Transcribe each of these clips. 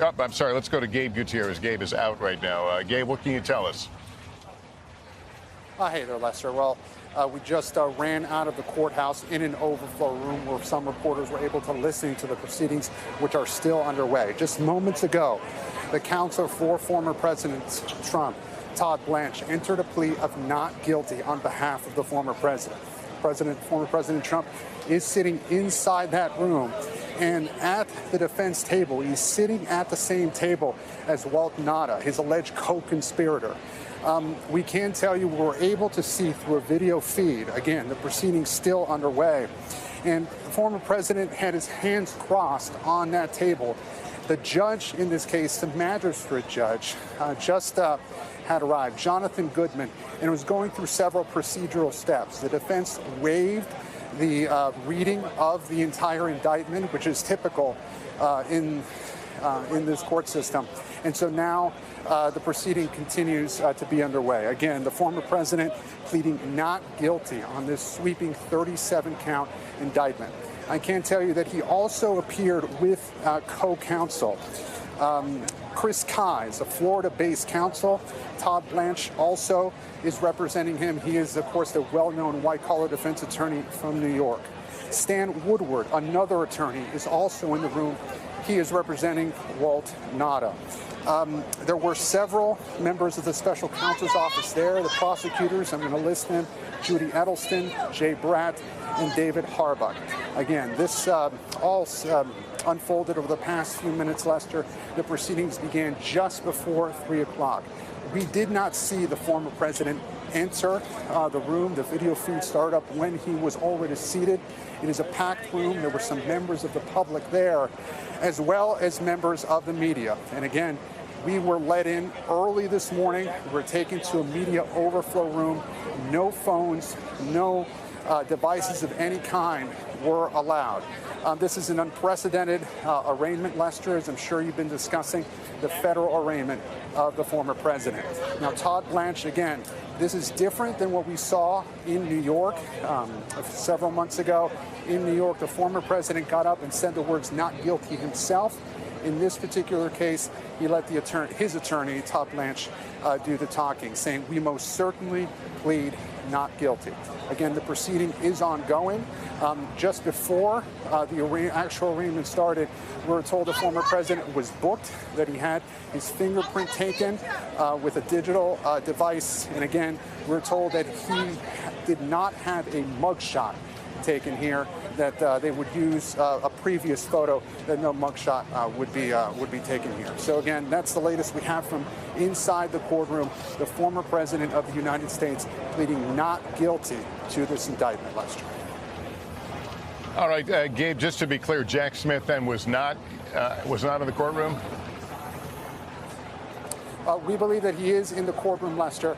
Oh, I'm sorry. Let's go to Gabe Gutierrez. Gabe is out right now. Gabe, what can you tell us? Hey there, Lester. Well, we just ran out of the courthouse in an overflow room where some reporters were able to listen to the proceedings, which are still underway. Just moments ago, the counsel for former President Trump, Todd Blanche, entered a plea of not guilty on behalf of the former president. Former President Trump is sitting inside that room, and at the defense table, he's sitting at the same table as Walt Nauta, his alleged co-conspirator. We can tell you we're able to see through a video feed, again, the proceedings still underway, and the former president had his hands crossed on that table. The judge in this case, the magistrate judge, just had arrived, Jonathan Goodman, and was going through several procedural steps. The defense waived the reading of the entire indictment, which is typical in this court system. And so now the proceeding continues to be underway. Again, the former president pleading not guilty on this sweeping 37-count indictment. I can tell you that he also appeared with co-counsel. Chris Keyes, a Florida-based counsel. Todd Blanche also is representing him. He is, of course, the well-known white-collar defense attorney from New York. Stan Woodward, another attorney, is also in the room. He is representing Walt Nauta. There were several members of the special counsel's office there, the prosecutors. I'm going to list them: Judy Edelston, Jay Bratt, and David Harbuck. Again, this all unfolded over the past few minutes, Lester. The proceedings began just before 3 o'clock. We did not see the former president enter the room. The video feed started up when he was already seated. It is a packed room. There were some members of the public there, as well as members of the media. And again, we were let in early this morning. We were taken to a media overflow room. No phones, no devices of any kind were allowed. This is an unprecedented arraignment, Lester, as I'm sure you've been discussing, the federal arraignment of the former president. Now, Todd Blanche, again, this is different than what we saw in New York several months ago. In New York, the former president got up and said the words "not guilty" himself. In this particular case, he let his attorney, Todd Blanche, do the talking, saying, "We most certainly plead not guilty." Again, the proceeding is ongoing. Just before the actual arraignment started, we were told the former president was booked, that he had his fingerprint taken with a digital device. And again, we're told that he did not have a mugshot taken here, that they would use a previous photo, that no mugshot would be taken here. So again, that's the latest we have from inside the courtroom. The former president of the United States pleading not guilty to this indictment, Lester. All right, Gabe, just to be clear, Jack Smith then was not in the courtroom? We believe that he is in the courtroom, Lester.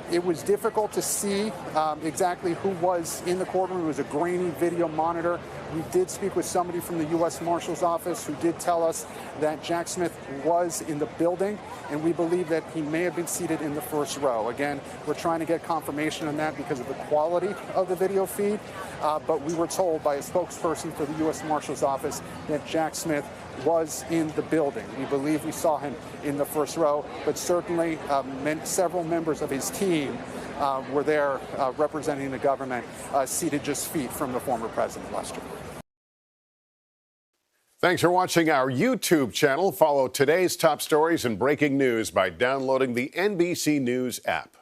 It was difficult to see exactly who was in the courtroom. It was a grainy video monitor. We did speak with somebody from the U.S. Marshal's office who did tell us that Jack Smith was in the building, and we believe that he may have been seated in the first row. Again, we're trying to get confirmation on that because of the quality of the video feed, but we were told by a spokesperson for the U.S. Marshal's office that Jack Smith was in the building. We believe we saw him in the first row, but certainly several members of his team were there representing the government, seated just feet from the former president, Lester. Thanks for watching our YouTube channel. Follow today's top stories and breaking news by downloading the NBC News app.